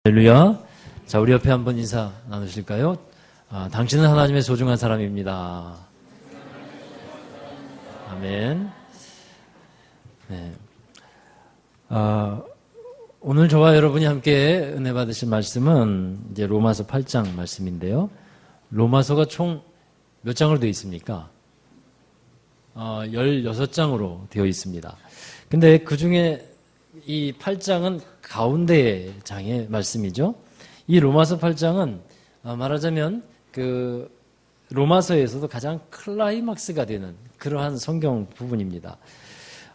할렐루야. 자, 우리 옆에 한번 인사 나누실까요? 당신은 하나님의 소중한 사람입니다. 아멘. 네. 오늘 저와 여러분이 함께 은혜 받으실 말씀은 이제 로마서 8장 말씀인데요. 로마서가 총 몇 장으로 되어 있습니까? 16장으로 되어 있습니다. 근데 그 중에 이 8장은 가운데 장의 말씀이죠. 이 로마서 8장은 말하자면 그 로마서에서도 가장 클라이막스가 되는 그러한 성경 부분입니다.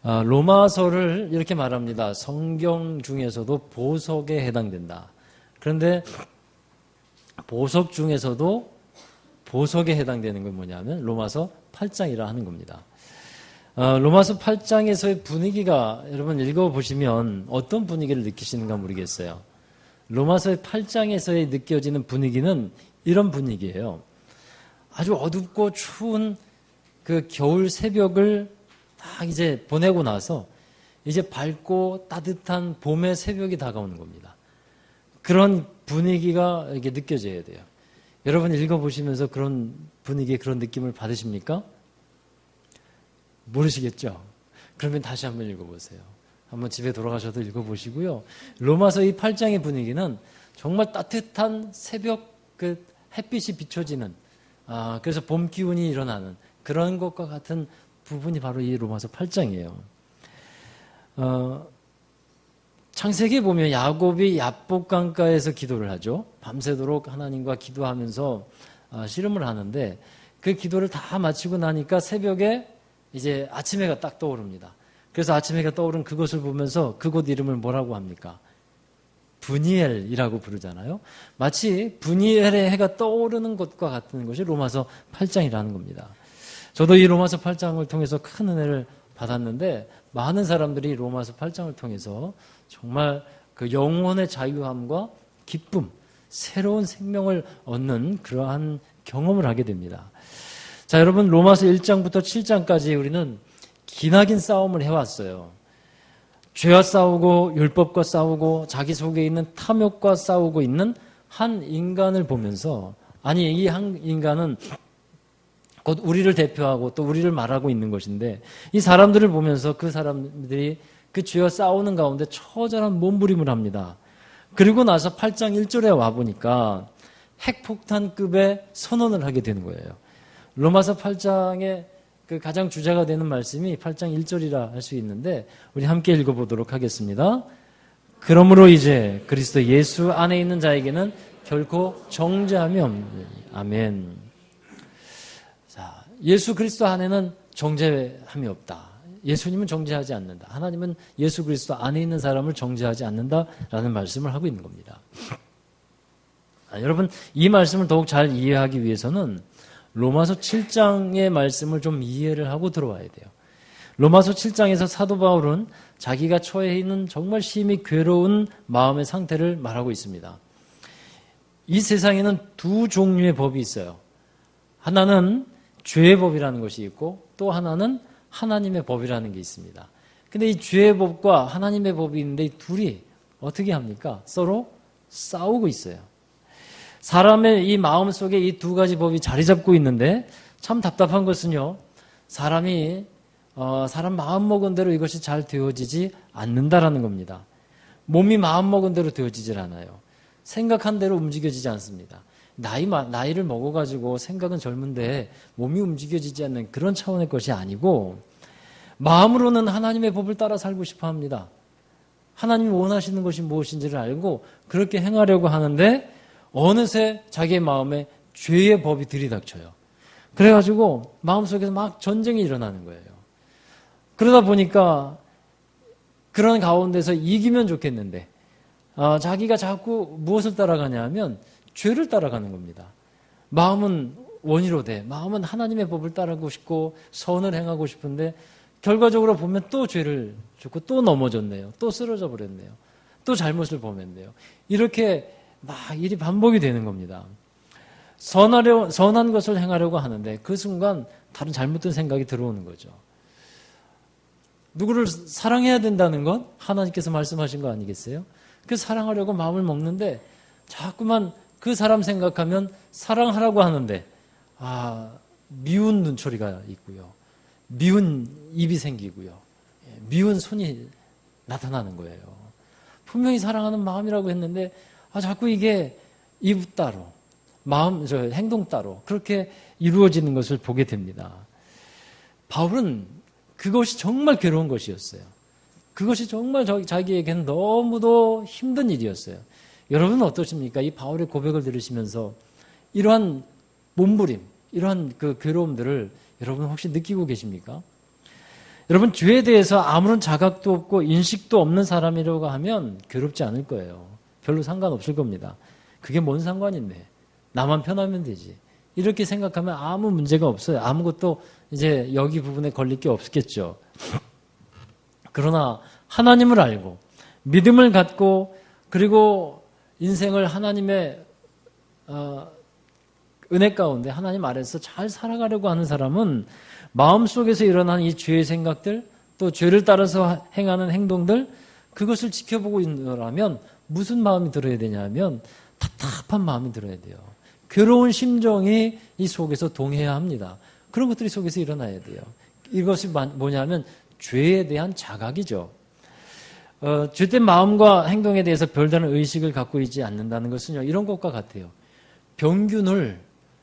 로마서를 이렇게 말합니다. 성경 중에서도 보석에 해당된다. 그런데 보석 중에서도 보석에 해당되는 건 뭐냐면 로마서 8장이라 하는 겁니다. 로마서 8장에서의 분위기가 여러분 읽어보시면 어떤 분위기를 느끼시는가 모르겠어요. 로마서 8장에서의 느껴지는 분위기는 이런 분위기예요. 아주 어둡고 추운 그 겨울 새벽을 딱 이제 보내고 나서 이제 밝고 따뜻한 봄의 새벽이 다가오는 겁니다. 그런 분위기가 이렇게 느껴져야 돼요. 여러분 읽어보시면서 그런 분위기, 그런 느낌을 받으십니까? 모르시겠죠? 그러면 다시 한번 읽어보세요. 한번 집에 돌아가셔도 읽어보시고요. 로마서 이 8장의 분위기는 정말 따뜻한 새벽 그 햇빛이 비춰지는 그래서 봄 기운이 일어나는 그런 것과 같은 부분이 바로 이 로마서 8장이에요. 창세기에 보면 야곱이 야복강가에서 기도를 하죠. 밤새도록 하나님과 기도하면서 씨름을 하는데 그 기도를 다 마치고 나니까 새벽에 이제 아침해가 딱 떠오릅니다. 그래서 아침해가 떠오른 그것을 보면서 그곳 이름을 뭐라고 합니까? 브니엘이라고 부르잖아요. 마치 브니엘의 해가 떠오르는 것과 같은 것이 로마서 8장이라는 겁니다. 저도 이 로마서 8장을 통해서 큰 은혜를 받았는데 많은 사람들이 로마서 8장을 통해서 정말 그 영혼의 자유함과 기쁨, 새로운 생명을 얻는 그러한 경험을 하게 됩니다. 자, 여러분 로마서 1장부터 7장까지 우리는 기나긴 싸움을 해왔어요. 죄와 싸우고 율법과 싸우고 자기 속에 있는 탐욕과 싸우고 있는 한 인간을 보면서 아니 이 한 인간은 곧 우리를 대표하고 또 우리를 말하고 있는 것인데 이 사람들을 보면서 그 사람들이 그 죄와 싸우는 가운데 처절한 몸부림을 합니다. 그리고 나서 8장 1절에 와보니까 핵폭탄급의 선언을 하게 되는 거예요. 로마서 8장의 그 가장 주제가 되는 말씀이 8장 1절이라 할 수 있는데 우리 함께 읽어보도록 하겠습니다. 그러므로 이제 그리스도 예수 안에 있는 자에게는 결코 정죄함이 없는 아멘. 자, 예수 그리스도 안에는 정죄함이 없다. 예수님은 정죄하지 않는다. 하나님은 예수 그리스도 안에 있는 사람을 정죄하지 않는다라는 말씀을 하고 있는 겁니다. 여러분 이 말씀을 더욱 잘 이해하기 위해서는 로마서 7장의 말씀을 좀 이해를 하고 들어와야 돼요. 로마서 7장에서 사도 바울은 자기가 처해 있는 정말 심히 괴로운 마음의 상태를 말하고 있습니다. 이 세상에는 두 종류의 법이 있어요. 하나는 죄의 법이라는 것이 있고 또 하나는 하나님의 법이라는 게 있습니다. 근데 이 죄의 법과 하나님의 법이 있는데 이 둘이 어떻게 합니까? 서로 싸우고 있어요. 사람의 이 마음 속에 이 두 가지 법이 자리 잡고 있는데 참 답답한 것은요. 사람이 사람 마음 먹은 대로 이것이 잘 되어지지 않는다라는 겁니다. 몸이 마음 먹은 대로 되어지질 않아요. 생각한 대로 움직여지지 않습니다. 나이를 먹어가지고 생각은 젊은데 몸이 움직여지지 않는 그런 차원의 것이 아니고 마음으로는 하나님의 법을 따라 살고 싶어 합니다. 하나님이 원하시는 것이 무엇인지를 알고 그렇게 행하려고 하는데 어느새 자기의 마음에 죄의 법이 들이닥쳐요. 그래가지고 마음속에서 막 전쟁이 일어나는 거예요. 그러다 보니까 그런 가운데서 이기면 좋겠는데 자기가 자꾸 무엇을 따라가냐 하면 죄를 따라가는 겁니다. 마음은 원의로 돼. 마음은 하나님의 법을 따르고 싶고 선을 행하고 싶은데 결과적으로 보면 또 죄를 짓고 또 넘어졌네요. 또 쓰러져 버렸네요. 또 잘못을 범했네요. 이렇게 막 일이 반복이 되는 겁니다. 선한 것을 행하려고 하는데 그 순간 다른 잘못된 생각이 들어오는 거죠. 누구를 사랑해야 된다는 건 하나님께서 말씀하신 거 아니겠어요? 그 사랑하려고 마음을 먹는데 자꾸만 그 사람 생각하면 사랑하라고 하는데 미운 눈초리가 있고요. 미운 입이 생기고요. 미운 손이 나타나는 거예요. 분명히 사랑하는 마음이라고 했는데 자꾸 이게 입 따로 행동 따로 그렇게 이루어지는 것을 보게 됩니다. 바울은 그것이 정말 괴로운 것이었어요. 그것이 정말 자기에게는 너무도 힘든 일이었어요. 여러분은 어떠십니까? 이 바울의 고백을 들으시면서 이러한 몸부림, 이러한 그 괴로움들을 여러분 혹시 느끼고 계십니까? 여러분, 죄에 대해서 아무런 자각도 없고 인식도 없는 사람이라고 하면 괴롭지 않을 거예요. 별로 상관없을 겁니다. 그게 뭔 상관인데? 나만 편하면 되지. 이렇게 생각하면 아무 문제가 없어요. 아무것도 이제 여기 부분에 걸릴 게 없겠죠. 그러나 하나님을 알고 믿음을 갖고 그리고 인생을 하나님의 은혜 가운데 하나님 아래서 잘 살아가려고 하는 사람은 마음속에서 일어나는 이 죄의 생각들 또 죄를 따라서 행하는 행동들 그것을 지켜보고 있느라면 무슨 마음이 들어야 되냐면 답답한 마음이 들어야 돼요. 괴로운 심정이 이 속에서 동해야 합니다. 그런 것들이 속에서 일어나야 돼요. 이것이 뭐냐면 죄에 대한 자각이죠. 죄된 마음과 행동에 대해서 별다른 의식을 갖고 있지 않는다는 것은요. 이런 것과 같아요. 병균을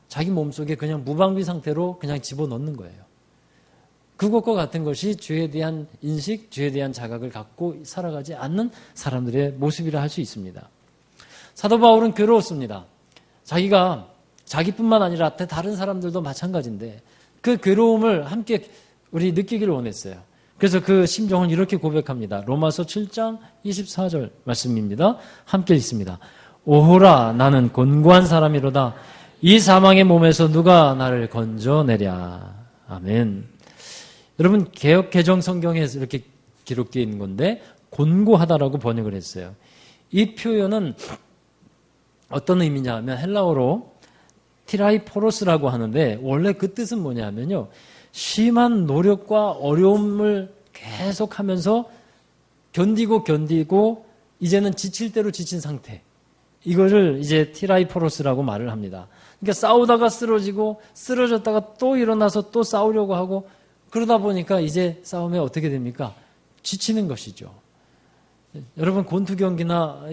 자기 몸속에 그냥 무방비 상태로 그냥 집어넣는 거예요. 그것과 같은 것이 죄에 대한 인식, 죄에 대한 자각을 갖고 살아가지 않는 사람들의 모습이라 할 수 있습니다. 사도 바울은 괴로웠습니다. 자기가 자기뿐만 아니라 다른 사람들도 마찬가지인데 그 괴로움을 함께 우리 느끼기를 원했어요. 그래서 그 심정을 이렇게 고백합니다. 로마서 7장 24절 말씀입니다. 함께 읽습니다. 오호라 나는 곤고한 사람이로다. 이 사망의 몸에서 누가 나를 건져내랴. 아멘. 여러분 개역 개정 성경에 이렇게 기록되어 있는 건데 곤고하다라고 번역을 했어요. 이 표현은 어떤 의미냐 하면 헬라어로 티라이포로스라고 하는데 원래 그 뜻은 뭐냐면요. 심한 노력과 어려움을 계속하면서 견디고 이제는 지칠 대로 지친 상태. 이거를 이제 티라이포로스라고 말을 합니다. 그러니까 싸우다가 쓰러졌다가 또 일어나서 또 싸우려고 하고 그러다 보니까 이제 싸움에 어떻게 됩니까? 지치는 것이죠. 여러분 권투 경기나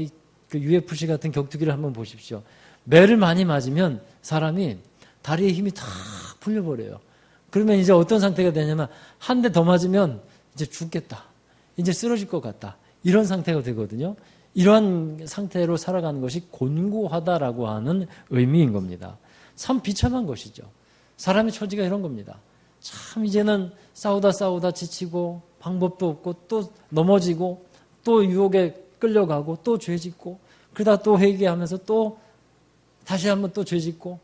그 UFC 같은 격투기를 한번 보십시오. 매를 많이 맞으면 사람이 다리에 힘이 다 풀려버려요. 그러면 이제 어떤 상태가 되냐면 한 대 더 맞으면 이제 죽겠다. 이제 쓰러질 것 같다. 이런 상태가 되거든요. 이러한 상태로 살아가는 것이 곤고하다라고 하는 의미인 겁니다. 참 비참한 것이죠. 사람의 처지가 이런 겁니다. 참 이제는 싸우다 지치고 방법도 없고 또 넘어지고 또 유혹에 끌려가고 또 죄짓고 그러다 또 회개하면서 또 다시 한번 또 죄짓고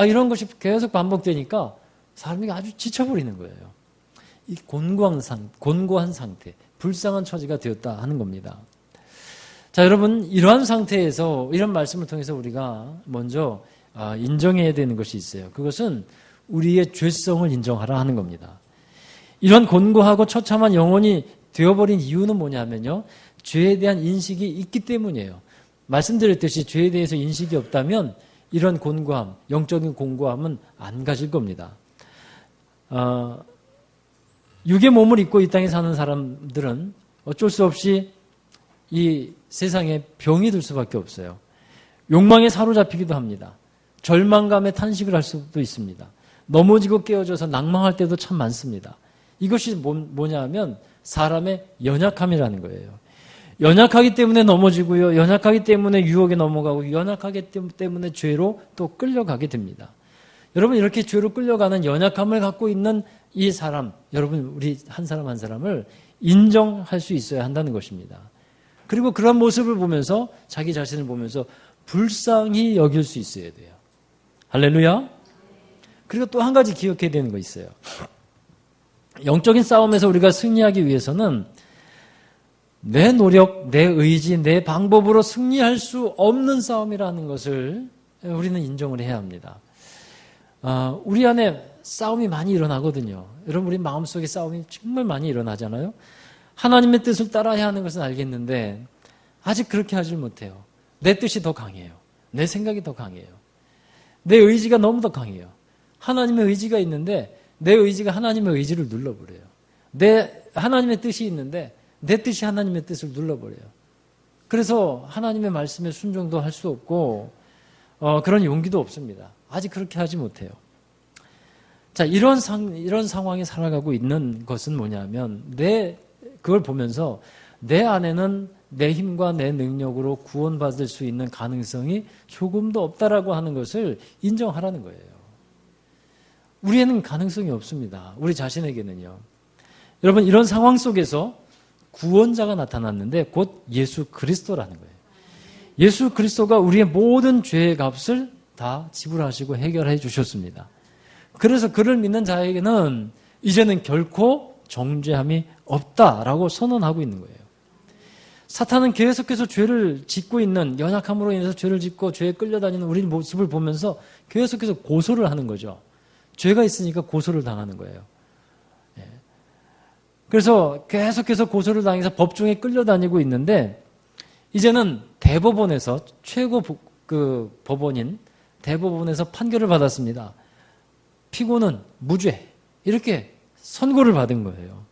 이런 것이 계속 반복되니까 사람이 아주 지쳐버리는 거예요. 이 곤고한 상태, 불쌍한 처지가 되었다 하는 겁니다. 자, 여러분 이러한 상태에서 이런 말씀을 통해서 우리가 먼저 인정해야 되는 것이 있어요. 그것은 우리의 죄성을 인정하라 하는 겁니다. 이런 곤고하고 처참한 영혼이 되어버린 이유는 뭐냐면요. 죄에 대한 인식이 있기 때문이에요. 말씀드렸듯이 죄에 대해서 인식이 없다면 이런 곤고함, 영적인 곤고함은 안 가질 겁니다. 육의 몸을 입고 이 땅에 사는 사람들은 어쩔 수 없이 이 세상에 병이 들 수밖에 없어요. 욕망에 사로잡히기도 합니다. 절망감에 탄식을 할 수도 있습니다. 넘어지고 깨어져서 낭망할 때도 참 많습니다. 이것이 뭐냐 하면 사람의 연약함이라는 거예요. 연약하기 때문에 넘어지고요. 연약하기 때문에 유혹에 넘어가고 연약하기 때문에 죄로 또 끌려가게 됩니다. 여러분 이렇게 죄로 끌려가는 연약함을 갖고 있는 이 사람, 여러분 우리 한 사람 한 사람을 인정할 수 있어야 한다는 것입니다. 그리고 그런 모습을 보면서 자기 자신을 보면서 불쌍히 여길 수 있어야 돼요. 할렐루야. 그리고 또 한 가지 기억해야 되는 거 있어요. 영적인 싸움에서 우리가 승리하기 위해서는 내 노력, 내 의지, 내 방법으로 승리할 수 없는 싸움이라는 것을 우리는 인정을 해야 합니다. 우리 안에 싸움이 많이 일어나거든요. 여러분 우리 마음속에 싸움이 정말 많이 일어나잖아요. 하나님의 뜻을 따라야 하는 것은 알겠는데 아직 그렇게 하질 못해요. 내 뜻이 더 강해요. 내 생각이 더 강해요. 내 의지가 너무 더 강해요. 하나님의 의지가 있는데 내 의지가 하나님의 의지를 눌러버려요. 하나님의 뜻이 있는데 내 뜻이 하나님의 뜻을 눌러버려요. 그래서 하나님의 말씀에 순종도 할 수 없고 그런 용기도 없습니다. 아직 그렇게 하지 못해요. 자, 이런 상황에 살아가고 있는 것은 뭐냐면 그걸 보면서 내 안에는 내 힘과 내 능력으로 구원받을 수 있는 가능성이 조금도 없다라고 하는 것을 인정하라는 거예요. 우리에는 가능성이 없습니다. 우리 자신에게는요. 여러분, 이런 상황 속에서 구원자가 나타났는데 곧 예수 그리스도라는 거예요. 예수 그리스도가 우리의 모든 죄의 값을 다 지불하시고 해결해 주셨습니다. 그래서 그를 믿는 자에게는 이제는 결코 정죄함이 없다라고 선언하고 있는 거예요. 사탄은 계속해서 죄를 짓고 있는, 연약함으로 인해서 죄를 짓고 죄에 끌려다니는 우리 모습을 보면서 계속해서 고소를 하는 거죠. 죄가 있으니까 고소를 당하는 거예요. 그래서 계속해서 고소를 당해서 법정에 끌려다니고 있는데 이제는 대법원에서 최고 법원인 대법원에서 판결을 받았습니다. 피고는 무죄, 이렇게 선고를 받은 거예요.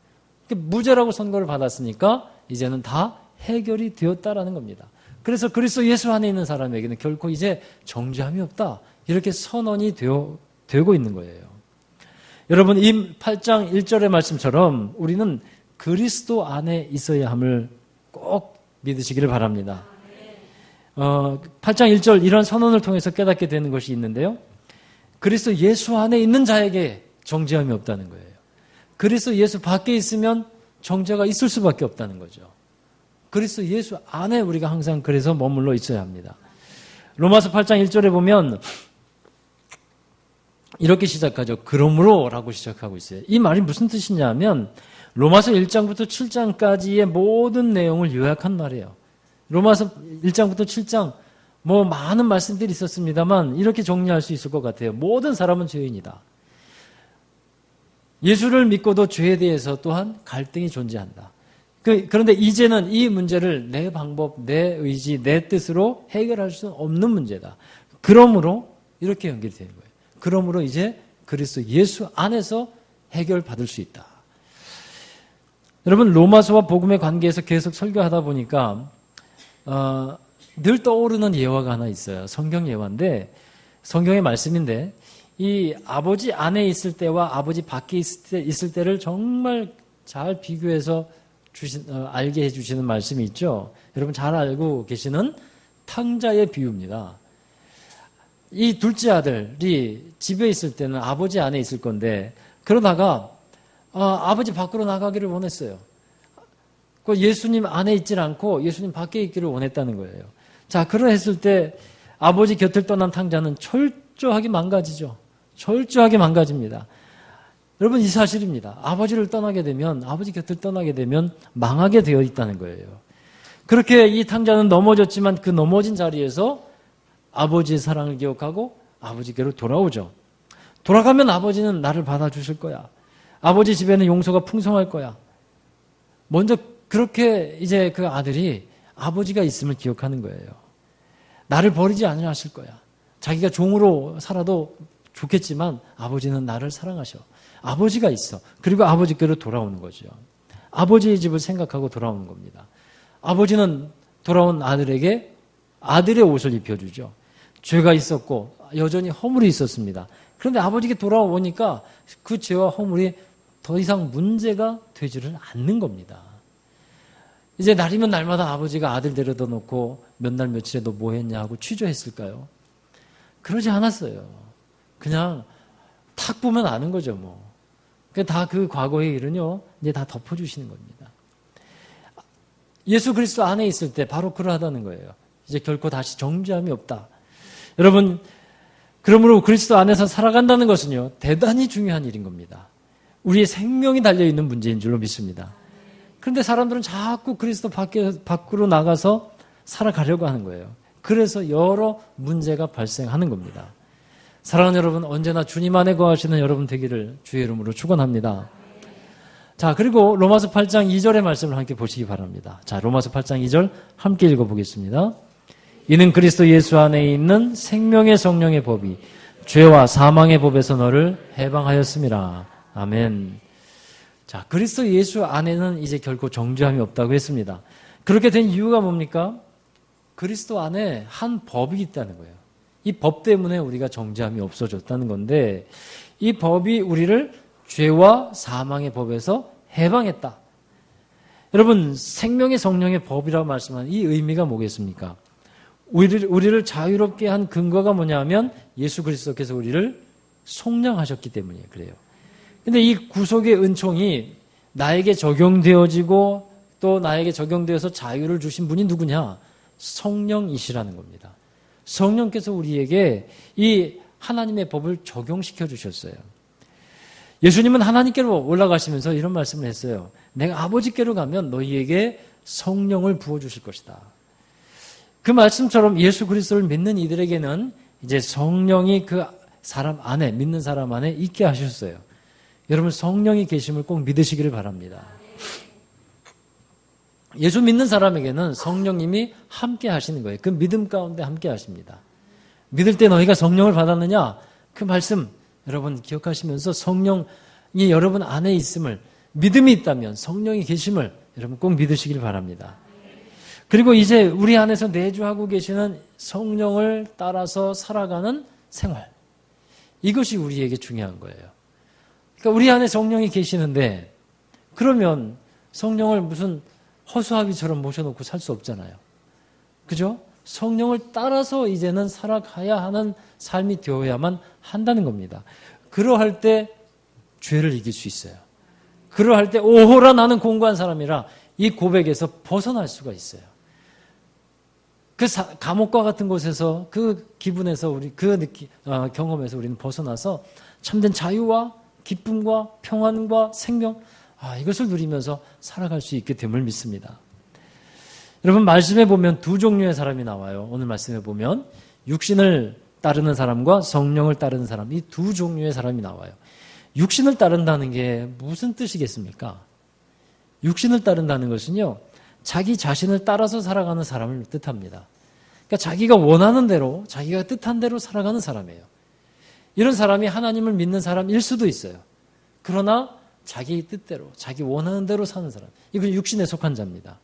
무죄라고 선고를 받았으니까 이제는 다 해결이 되었다라는 겁니다. 그래서 그리스도 예수 안에 있는 사람에게는 결코 이제 정죄함이 없다, 이렇게 선언이 되고 있는 거예요. 여러분, 이 8장 1절의 말씀처럼 우리는 그리스도 안에 있어야 함을 꼭 믿으시기를 바랍니다. 8장 1절 이런 선언을 통해서 깨닫게 되는 것이 있는데요. 그리스도 예수 안에 있는 자에게 정죄함이 없다는 거예요. 그리스도 예수 밖에 있으면 정죄가 있을 수밖에 없다는 거죠. 그리스도 예수 안에 우리가 항상 그래서 머물러 있어야 합니다. 로마서 8장 1절에 보면 이렇게 시작하죠. 그러므로 라고 시작하고 있어요. 이 말이 무슨 뜻이냐 하면 로마서 1장부터 7장까지의 모든 내용을 요약한 말이에요. 로마서 1장부터 7장 많은 말씀들이 있었습니다만 이렇게 정리할 수 있을 것 같아요. 모든 사람은 죄인이다. 예수를 믿고도 죄에 대해서 또한 갈등이 존재한다. 그런데 이제는 이 문제를 내 방법, 내 의지, 내 뜻으로 해결할 수 없는 문제다. 그러므로 이렇게 연결되는 거예요. 그러므로 이제 그리스도 예수 안에서 해결받을 수 있다. 여러분, 로마서와 복음의 관계에서 계속 설교하다 보니까 늘 떠오르는 예화가 하나 있어요. 성경 예화인데, 성경의 말씀인데, 이 아버지 안에 있을 때와 아버지 밖에 있을 때를 정말 잘 비교해서 알게 해주시는 말씀이 있죠. 여러분 잘 알고 계시는 탕자의 비유입니다. 이 둘째 아들이 집에 있을 때는 아버지 안에 있을 건데, 그러다가 아버지 밖으로 나가기를 원했어요. 그 예수님 안에 있질 않고 예수님 밖에 있기를 원했다는 거예요. 자, 그러했을 때 아버지 곁을 떠난 탕자는 철저하게 망가지죠. 철저하게 망가집니다. 여러분, 이 사실입니다. 아버지 곁을 떠나게 되면 망하게 되어 있다는 거예요. 그렇게 이 탕자는 넘어졌지만 그 넘어진 자리에서 아버지의 사랑을 기억하고 아버지께로 돌아오죠. 돌아가면 아버지는 나를 받아주실 거야. 아버지 집에는 용서가 풍성할 거야. 먼저 그렇게 이제 그 아들이 아버지가 있음을 기억하는 거예요. 나를 버리지 않으려 하실 거야. 자기가 종으로 살아도 좋겠지만 아버지는 나를 사랑하셔. 아버지가 있어. 그리고 아버지께로 돌아오는 거죠. 아버지의 집을 생각하고 돌아오는 겁니다. 아버지는 돌아온 아들에게 아들의 옷을 입혀주죠. 죄가 있었고 여전히 허물이 있었습니다. 그런데 아버지께 돌아오니까 그 죄와 허물이 더 이상 문제가 되지를 않는 겁니다. 이제 날이면 날마다 아버지가 아들 데려다 놓고 몇 날 며칠에 너 뭐 했냐 하고 취조했을까요? 그러지 않았어요. 그냥 탁 보면 아는 거죠, 뭐. 다 그 과거의 일은요, 이제 다 덮어주시는 겁니다. 예수 그리스도 안에 있을 때 바로 그러하다는 거예요. 이제 결코 다시 정죄함이 없다. 여러분, 그러므로 그리스도 안에서 살아간다는 것은요, 대단히 중요한 일인 겁니다. 우리의 생명이 달려있는 문제인 줄로 믿습니다. 그런데 사람들은 자꾸 그리스도 밖으로 나가서 살아가려고 하는 거예요. 그래서 여러 문제가 발생하는 겁니다. 사랑하는 여러분, 언제나 주님 안에 거하시는 여러분 되기를 주의 이름으로 축원합니다. 자, 그리고 로마서 8장 2절의 말씀을 함께 보시기 바랍니다. 자, 로마서 8장 2절 함께 읽어보겠습니다. 이는 그리스도 예수 안에 있는 생명의 성령의 법이 죄와 사망의 법에서 너를 해방하였음이라. 아멘. 자, 그리스도 예수 안에는 이제 결코 정죄함이 없다고 했습니다. 그렇게 된 이유가 뭡니까? 그리스도 안에 한 법이 있다는 거예요. 이 법 때문에 우리가 정죄함이 없어졌다는 건데, 이 법이 우리를 죄와 사망의 법에서 해방했다. 여러분, 생명의 성령의 법이라고 말씀한 이 의미가 뭐겠습니까? 우리를 자유롭게 한 근거가 뭐냐면 예수 그리스도께서 우리를 속량하셨기 때문이에요. 그래요. 근데 이 구속의 은총이 나에게 적용되어지고 또 나에게 적용되어서 자유를 주신 분이 누구냐? 성령이시라는 겁니다. 성령께서 우리에게 이 하나님의 법을 적용시켜 주셨어요. 예수님은 하나님께로 올라가시면서 이런 말씀을 했어요. 내가 아버지께로 가면 너희에게 성령을 부어주실 것이다. 그 말씀처럼 예수 그리스도를 믿는 이들에게는 이제 성령이 그 사람 안에, 믿는 사람 안에 있게 하셨어요. 여러분, 성령이 계심을 꼭 믿으시기를 바랍니다. 예수 믿는 사람에게는 성령님이 함께 하시는 거예요. 그 믿음 가운데 함께 하십니다. 믿을 때 너희가 성령을 받았느냐? 그 말씀 여러분 기억하시면서 성령이 여러분 안에 있음을, 믿음이 있다면 성령이 계심을 여러분 꼭 믿으시길 바랍니다. 그리고 이제 우리 안에서 내주하고 계시는 성령을 따라서 살아가는 생활, 이것이 우리에게 중요한 거예요. 그러니까 우리 안에 성령이 계시는데 그러면 성령을 무슨 허수아비처럼 모셔놓고 살 수 없잖아요. 그죠? 성령을 따라서 이제는 살아가야 하는 삶이 되어야만 한다는 겁니다. 그러할 때 죄를 이길 수 있어요. 그러할 때 오호라 나는 공고한 사람이라 이 고백에서 벗어날 수가 있어요. 그 감옥과 같은 곳에서 그 기분에서 우리 경험에서 우리는 벗어나서 참된 자유와 기쁨과 평안과 생명, 이것을 누리면서 살아갈 수 있게 됨을 믿습니다. 여러분, 말씀에 보면 두 종류의 사람이 나와요. 오늘 말씀에 보면 육신을 따르는 사람과 성령을 따르는 사람, 이 두 종류의 사람이 나와요. 육신을 따른다는 게 무슨 뜻이겠습니까? 육신을 따른다는 것은요, 자기 자신을 따라서 살아가는 사람을 뜻합니다. 그러니까 자기가 원하는 대로, 자기가 뜻한 대로 살아가는 사람이에요. 이런 사람이 하나님을 믿는 사람일 수도 있어요. 그러나 자기 뜻대로, 자기 원하는 대로 사는 사람, 이건 육신에 속한 자입니다.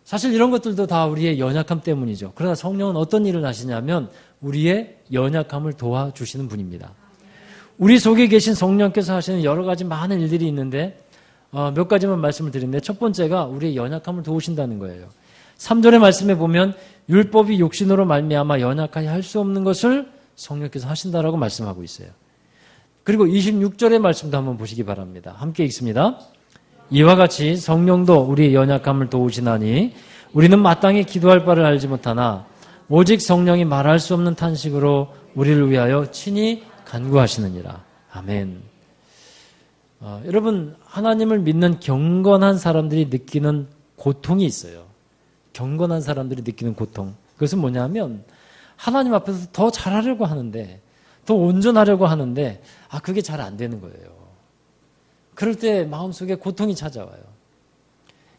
사실 이런 것들도 다 우리의 연약함 때문이죠. 그러나 성령은 어떤 일을 하시냐면 우리의 연약함을 도와주시는 분입니다. 우리 속에 계신 성령께서 하시는 여러 가지 많은 일들이 있는데 몇 가지만 말씀을 드리는데, 첫 번째가 우리의 연약함을 도우신다는 거예요. 3절의 말씀에 보면 율법이 육신으로 말미암아 연약하게 할 수 없는 것을 성령께서 하신다라고 말씀하고 있어요. 그리고 26절의 말씀도 한번 보시기 바랍니다. 함께 읽습니다. 이와 같이 성령도 우리의 연약함을 도우시나니 우리는 마땅히 기도할 바를 알지 못하나 오직 성령이 말할 수 없는 탄식으로 우리를 위하여 친히 간구하시느니라. 아멘. 여러분, 하나님을 믿는 경건한 사람들이 느끼는 고통이 있어요. 경건한 사람들이 느끼는 고통. 그것은 뭐냐면 하나님 앞에서 더 잘하려고 하는데, 더 온전하려고 하는데 그게 잘 안 되는 거예요. 그럴 때 마음속에 고통이 찾아와요.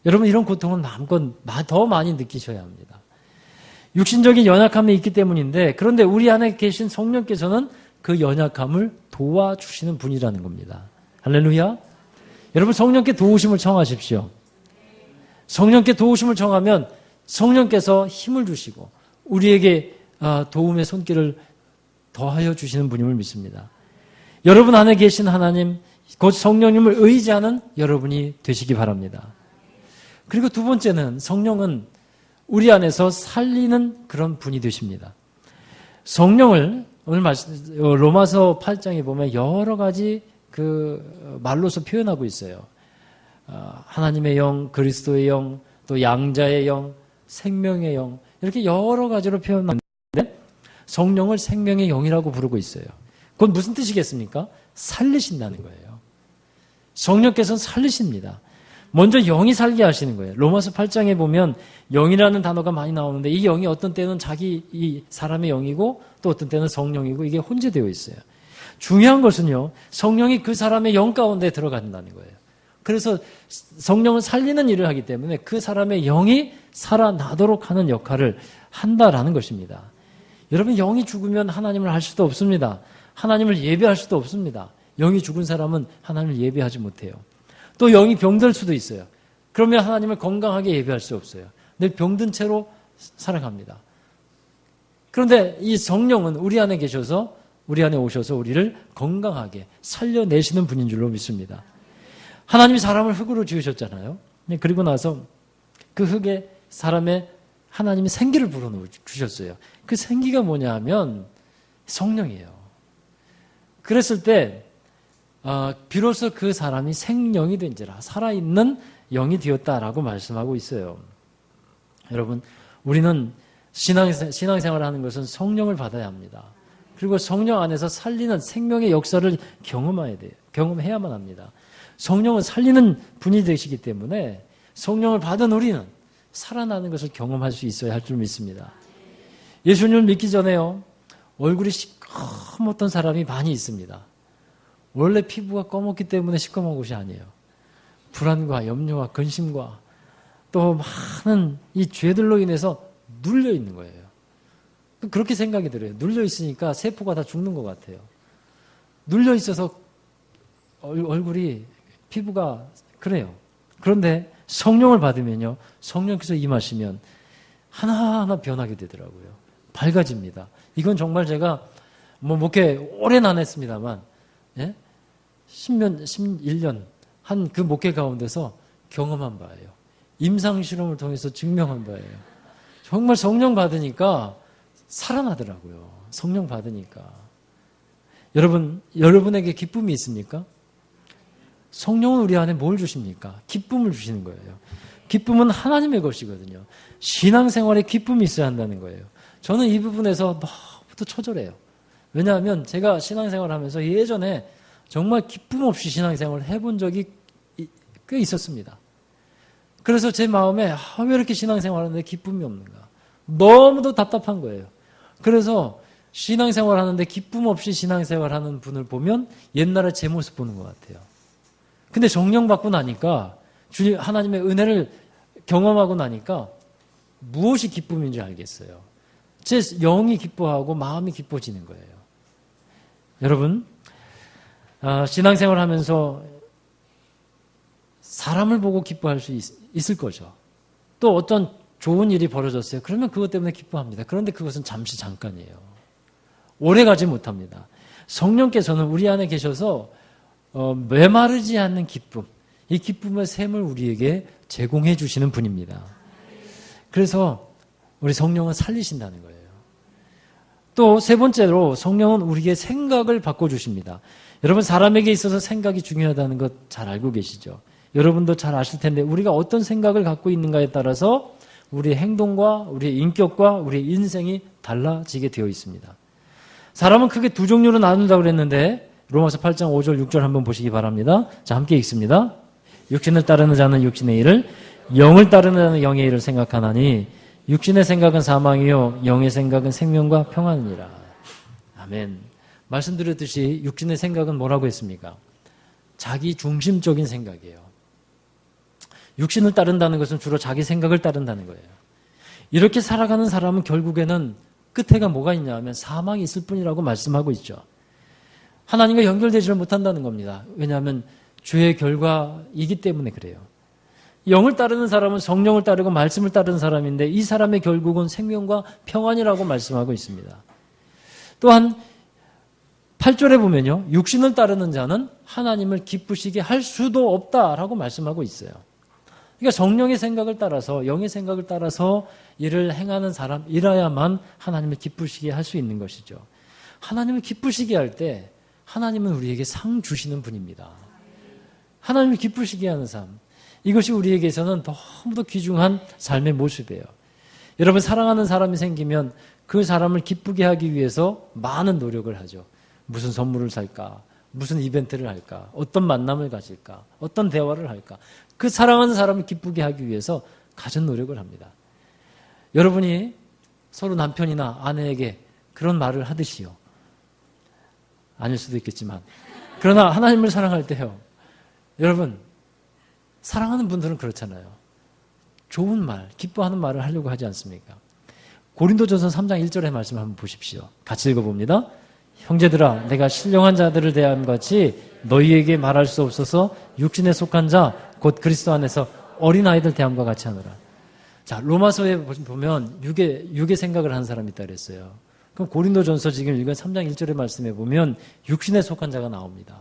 여러분, 이런 고통은 마음껏 더 많이 느끼셔야 합니다. 육신적인 연약함이 있기 때문인데, 그런데 우리 안에 계신 성령께서는 그 연약함을 도와주시는 분이라는 겁니다. 할렐루야. 여러분, 성령께 도우심을 청하십시오. 성령께 도우심을 청하면 성령께서 힘을 주시고 우리에게 도움의 손길을 더하여 주시는 분임을 믿습니다. 여러분 안에 계신 하나님, 곧 성령님을 의지하는 여러분이 되시기 바랍니다. 그리고 두 번째는 성령은 우리 안에서 살리는 그런 분이 되십니다. 성령을 오늘 로마서 8장에 보면 여러 가지 그 말로서 표현하고 있어요. 하나님의 영, 그리스도의 영, 또 양자의 영, 생명의 영, 이렇게 여러 가지로 표현하는데 성령을 생명의 영이라고 부르고 있어요. 그건 무슨 뜻이겠습니까? 살리신다는 거예요. 성령께서는 살리십니다. 먼저 영이 살게 하시는 거예요. 로마서 8장에 보면 영이라는 단어가 많이 나오는데 이 영이 어떤 때는 이 사람의 영이고 또 어떤 때는 성령이고 이게 혼재되어 있어요. 중요한 것은요, 성령이 그 사람의 영 가운데 들어간다는 거예요. 그래서 성령을 살리는 일을 하기 때문에 그 사람의 영이 살아나도록 하는 역할을 한다라는 것입니다. 여러분, 영이 죽으면 하나님을 알 수도 없습니다. 하나님을 예배할 수도 없습니다. 영이 죽은 사람은 하나님을 예배하지 못해요. 또 영이 병들 수도 있어요. 그러면 하나님을 건강하게 예배할 수 없어요. 늘 병든 채로 살아갑니다. 그런데 이 성령은 우리 안에 계셔서 우리 안에 오셔서 우리를 건강하게 살려내시는 분인 줄로 믿습니다. 하나님이 사람을 흙으로 지으셨잖아요. 그리고 나서 그 흙에 사람의 하나님이 생기를 불어넣으셨어요. 그 생기가 뭐냐 하면 성령이에요. 그랬을 때 비로소 그 사람이 생령이 된지라 살아있는 영이 되었다라고 말씀하고 있어요. 여러분, 우리는 신앙생활을 하는 것은 성령을 받아야 합니다. 그리고 성령 안에서 살리는 생명의 역사를 경험해야 돼요. 경험해야만 합니다. 성령은 살리는 분이 되시기 때문에 성령을 받은 우리는 살아나는 것을 경험할 수 있어야 할 줄 믿습니다. 예수님을 믿기 전에요, 얼굴이 시꺼멓던 사람이 많이 있습니다. 원래 피부가 검었기 때문에 시꺼먼 것이 아니에요. 불안과 염려와 근심과 또 많은 이 죄들로 인해서 눌려 있는 거예요. 그렇게 생각이 들어요. 눌려 있으니까 세포가 다 죽는 것 같아요. 눌려 있어서 얼굴이 피부가 그래요. 그런데 성령을 받으면요, 성령께서 임하시면 하나하나 변하게 되더라고요. 밝아집니다. 이건 정말 제가 목회 오래는 안 했습니다만 10년, 11년 한 그 목회 가운데서 경험한 바예요. 임상실험을 통해서 증명한 바예요. 정말 성령 받으니까 살아나더라고요. 성령 받으니까. 여러분에게 기쁨이 있습니까? 성령은 우리 안에 뭘 주십니까? 기쁨을 주시는 거예요. 기쁨은 하나님의 것이거든요. 신앙생활에 기쁨이 있어야 한다는 거예요. 저는 이 부분에서 너무도 처절해요. 왜냐하면 제가 신앙생활을 하면서 예전에 정말 기쁨 없이 신앙생활을 해본 적이 꽤 있었습니다. 그래서 제 마음에 왜 이렇게 신앙생활을 하는데 기쁨이 없는가? 너무도 답답한 거예요. 그래서 신앙생활 하는데 기쁨 없이 신앙생활 하는 분을 보면 옛날에 제 모습 보는 것 같아요. 근데 정령 받고 나니까 주님 하나님의 은혜를 경험하고 나니까 무엇이 기쁨인지 알겠어요. 제 영이 기뻐하고 마음이 기뻐지는 거예요. 여러분, 신앙생활 하면서 사람을 보고 기뻐할 수 있을 거죠. 또 어떤 좋은 일이 벌어졌어요. 그러면 그것 때문에 기뻐합니다. 그런데 그것은 잠시 잠깐이에요. 오래 가지 못합니다. 성령께서는 우리 안에 계셔서 메마르지 않는 기쁨, 이 기쁨의 샘을 우리에게 제공해 주시는 분입니다. 그래서 우리 성령은 살리신다는 거예요. 또 세 번째로 성령은 우리에게 생각을 바꿔주십니다. 여러분, 사람에게 있어서 생각이 중요하다는 것 잘 알고 계시죠? 여러분도 잘 아실 텐데 우리가 어떤 생각을 갖고 있는가에 따라서 우리의 행동과 우리의 인격과 우리의 인생이 달라지게 되어 있습니다. 사람은 크게 두 종류로 나눈다고 그랬는데 로마서 8장 5절 6절 한번 보시기 바랍니다. 자, 함께 읽습니다. 육신을 따르는 자는 육신의 일을, 영을 따르는 자는 영의 일을 생각하나니 육신의 생각은 사망이요 영의 생각은 생명과 평안이니라. 아멘. 말씀드렸듯이 육신의 생각은 뭐라고 했습니까? 자기 중심적인 생각이에요. 육신을 따른다는 것은 주로 자기 생각을 따른다는 거예요. 이렇게 살아가는 사람은 결국에는 끝에가 뭐가 있냐 하면 사망이 있을 뿐이라고 말씀하고 있죠. 하나님과 연결되지를 못한다는 겁니다. 왜냐하면 죄의 결과이기 때문에 그래요. 영을 따르는 사람은 성령을 따르고 말씀을 따르는 사람인데 이 사람의 결국은 생명과 평안이라고 말씀하고 있습니다. 또한 8절에 보면요, 육신을 따르는 자는 하나님을 기쁘시게 할 수도 없다라고 말씀하고 있어요. 그러니까 성령의 생각을 따라서, 영의 생각을 따라서 일을 행하는 사람이라야만 하나님을 기쁘시게 할 수 있는 것이죠. 하나님을 기쁘시게 할 때 하나님은 우리에게 상 주시는 분입니다. 하나님을 기쁘시게 하는 삶, 이것이 우리에게서는 너무도 귀중한 삶의 모습이에요. 여러분, 사랑하는 사람이 생기면 그 사람을 기쁘게 하기 위해서 많은 노력을 하죠. 무슨 선물을 살까? 무슨 이벤트를 할까? 어떤 만남을 가질까? 어떤 대화를 할까? 그 사랑하는 사람을 기쁘게 하기 위해서 가진 노력을 합니다. 여러분이 서로 남편이나 아내에게 그런 말을 하듯이요. 아닐 수도 있겠지만. 그러나 하나님을 사랑할 때요. 여러분, 사랑하는 분들은 그렇잖아요. 좋은 말, 기뻐하는 말을 하려고 하지 않습니까? 고린도전서 3장 1절의 말씀 한번 보십시오. 같이 읽어봅니다. 형제들아, 내가 신령한 자들을 대함 같이 너희에게 말할 수 없어서 육신에 속한 자, 곧 그리스도 안에서 어린아이들 대함과 같이 하노라. 자, 로마서에 보면 육의 생각을 하는 사람이 있다 그랬어요. 그럼 고린도전서 지금 읽은 3장 1절의 말씀에 보면 육신에 속한 자가 나옵니다.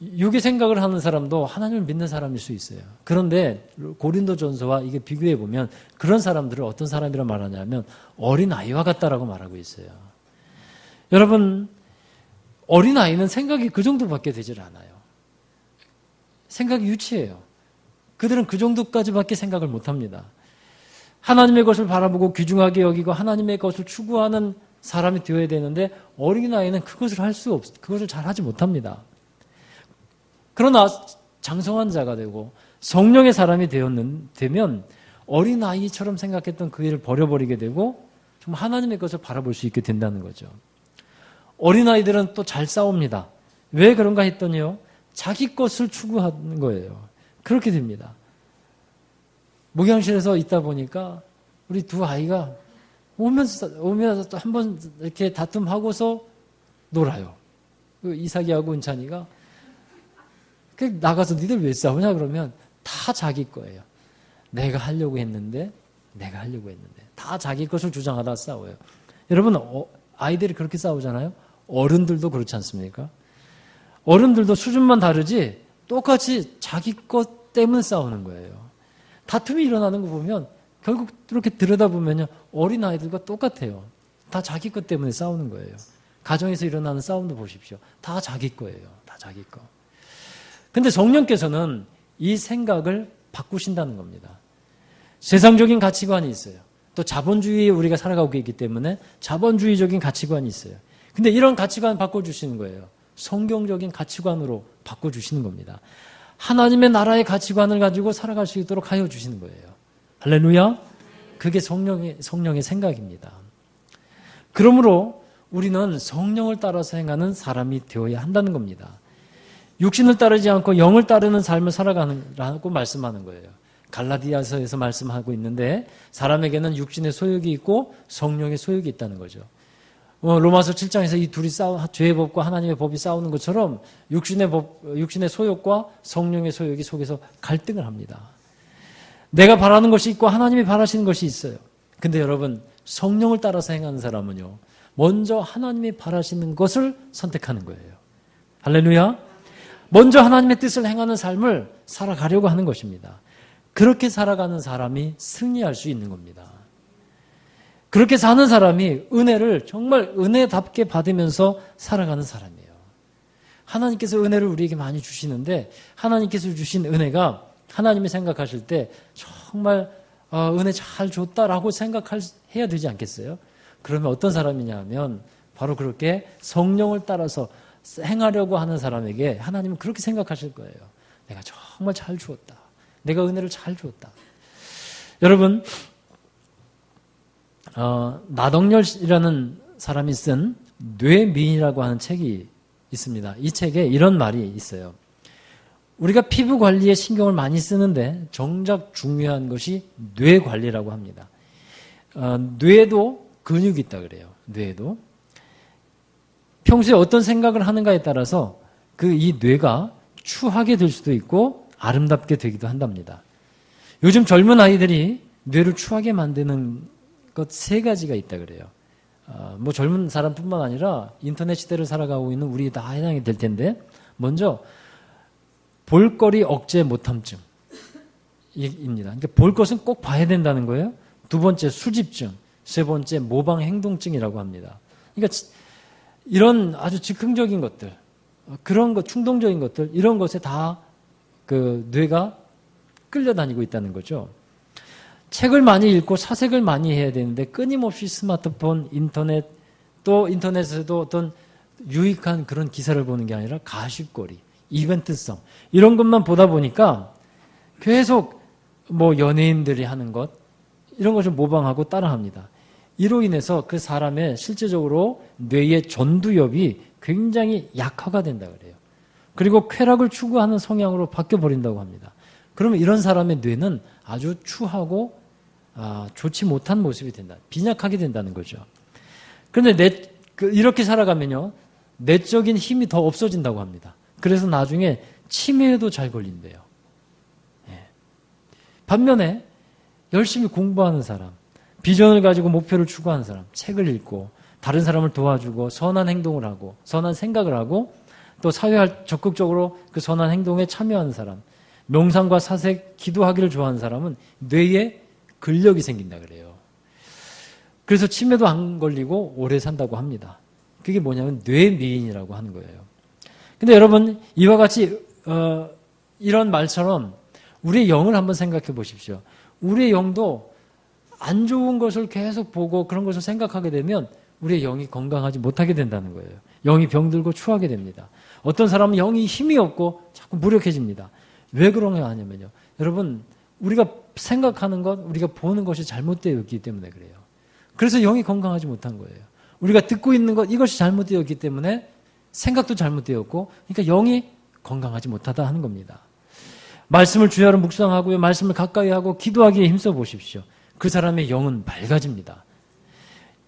육의 생각을 하는 사람도 하나님을 믿는 사람일 수 있어요. 그런데 고린도전서와 이게 비교해 보면 그런 사람들을 어떤 사람이라 말하냐면 어린아이와 같다라고 말하고 있어요. 여러분, 어린아이는 생각이 그 정도밖에 되질 않아요. 생각이 유치해요. 그들은 그 정도까지밖에 생각을 못합니다. 하나님의 것을 바라보고 귀중하게 여기고 하나님의 것을 추구하는 사람이 되어야 되는데 어린아이는 그것을 잘 하지 못합니다. 그러나 장성한 자가 되고 성령의 사람이 되면 어린아이처럼 생각했던 그 일을 버려버리게 되고 좀 하나님의 것을 바라볼 수 있게 된다는 거죠. 어린아이들은 또 잘 싸웁니다. 왜 그런가 했더니요. 자기 것을 추구하는 거예요. 그렇게 됩니다. 목양실에서 있다 보니까 우리 두 아이가 오면서 한번 이렇게 다툼하고서 놀아요. 이삭이하고 은찬이가 나가서 니들 왜 싸우냐 그러면 다 자기 거예요. 내가 하려고 했는데 다 자기 것을 주장하다 싸워요. 여러분, 아이들이 그렇게 싸우잖아요. 어른들도 그렇지 않습니까? 어른들도 수준만 다르지 똑같이 자기 것 때문에 싸우는 거예요. 다툼이 일어나는 거 보면 결국 이렇게 들여다보면요. 어린아이들과 똑같아요. 다 자기 것 때문에 싸우는 거예요. 가정에서 일어나는 싸움도 보십시오. 다 자기 거예요. 다 자기 거. 근데 성령께서는 이 생각을 바꾸신다는 겁니다. 세상적인 가치관이 있어요. 또 자본주의에 우리가 살아가고 있기 때문에 자본주의적인 가치관이 있어요. 근데 이런 가치관 바꿔주시는 거예요. 성경적인 가치관으로 바꿔주시는 겁니다. 하나님의 나라의 가치관을 가지고 살아갈 수 있도록 하여 주시는 거예요. 할렐루야. 그게 성령의 생각입니다. 그러므로 우리는 성령을 따라서 행하는 사람이 되어야 한다는 겁니다. 육신을 따르지 않고 영을 따르는 삶을 살아가라고 말씀하는 거예요. 갈라디아서에서 말씀하고 있는데 사람에게는 육신의 소욕이 있고 성령의 소욕이 있다는 거죠. 로마서 7장에서 이 둘이 죄의 법과 하나님의 법이 싸우는 것처럼 육신의 소욕과 성령의 소욕이 속에서 갈등을 합니다. 내가 바라는 것이 있고 하나님이 바라시는 것이 있어요. 근데 여러분, 성령을 따라서 행하는 사람은요, 먼저 하나님이 바라시는 것을 선택하는 거예요. 할렐루야. 먼저 하나님의 뜻을 행하는 삶을 살아가려고 하는 것입니다. 그렇게 살아가는 사람이 승리할 수 있는 겁니다. 그렇게 사는 사람이 은혜를 정말 은혜답게 받으면서 살아가는 사람이에요. 하나님께서 은혜를 우리에게 많이 주시는데 하나님께서 주신 은혜가 하나님이 생각하실 때 정말 은혜 잘 줬다라고 생각해야 되지 않겠어요? 그러면 어떤 사람이냐 하면 바로 그렇게 성령을 따라서 행하려고 하는 사람에게 하나님은 그렇게 생각하실 거예요. 내가 정말 잘 주었다. 내가 은혜를 잘 주었다. 여러분, 나덕렬이라는 사람이 쓴 뇌미이라고 하는 책이 있습니다. 이 책에 이런 말이 있어요. 우리가 피부 관리에 신경을 많이 쓰는데 정작 중요한 것이 뇌 관리라고 합니다. 뇌에도 근육이 있다 그래요. 뇌에도. 평소에 어떤 생각을 하는가에 따라서 이 뇌가 추하게 될 수도 있고 아름답게 되기도 한답니다. 요즘 젊은 아이들이 뇌를 추하게 만드는 것 3가지가 있다 그래요. 뭐 젊은 사람뿐만 아니라 인터넷 시대를 살아가고 있는 우리 다 해당이 될 텐데, 먼저 볼거리 억제 못함증입니다. 그러니까 볼 것은 꼭 봐야 된다는 거예요. 2번째 수집증, 3번째 모방 행동증이라고 합니다. 그러니까 이런 아주 즉흥적인 것들, 그런 것, 충동적인 것들, 이런 것에 다 뇌가 끌려다니고 있다는 거죠. 책을 많이 읽고 사색을 많이 해야 되는데 끊임없이 스마트폰, 인터넷, 또 인터넷에도 어떤 유익한 그런 기사를 보는 게 아니라 가십거리, 이벤트성, 이런 것만 보다 보니까 계속 뭐 연예인들이 하는 것, 이런 것을 모방하고 따라합니다. 이로 인해서 그 사람의 실제적으로 뇌의 전두엽이 굉장히 약화가 된다 그래요. 그리고 쾌락을 추구하는 성향으로 바뀌어버린다고 합니다. 그러면 이런 사람의 뇌는 아주 추하고 좋지 못한 모습이 된다. 빈약하게 된다는 거죠. 그런데 이렇게 살아가면요, 내적인 힘이 더 없어진다고 합니다. 그래서 나중에 치매에도 잘 걸린대요. 예. 반면에 열심히 공부하는 사람, 비전을 가지고 목표를 추구하는 사람, 책을 읽고 다른 사람을 도와주고 선한 행동을 하고 선한 생각을 하고 또 사회에 적극적으로 그 선한 행동에 참여하는 사람, 명상과 사색, 기도하기를 좋아하는 사람은 뇌에 근력이 생긴다 그래요. 그래서 치매도 안 걸리고 오래 산다고 합니다. 그게 뭐냐면 뇌미인이라고 하는 거예요. 근데 여러분, 이와 같이 이런 말처럼 우리의 영을 한번 생각해 보십시오. 우리의 영도 안 좋은 것을 계속 보고 그런 것을 생각하게 되면 우리의 영이 건강하지 못하게 된다는 거예요. 영이 병들고 추하게 됩니다. 어떤 사람은 영이 힘이 없고 자꾸 무력해집니다. 왜 그런 게 아니면요, 여러분, 우리가 생각하는 것, 우리가 보는 것이 잘못되어 있기 때문에 그래요. 그래서 영이 건강하지 못한 거예요. 우리가 듣고 있는 것, 이것이 잘못되어 있기 때문에 생각도 잘못되었고, 그러니까 영이 건강하지 못하다 하는 겁니다. 말씀을 주야로 묵상하고요, 말씀을 가까이 하고 기도하기에 힘써 보십시오. 그 사람의 영은 맑아집니다.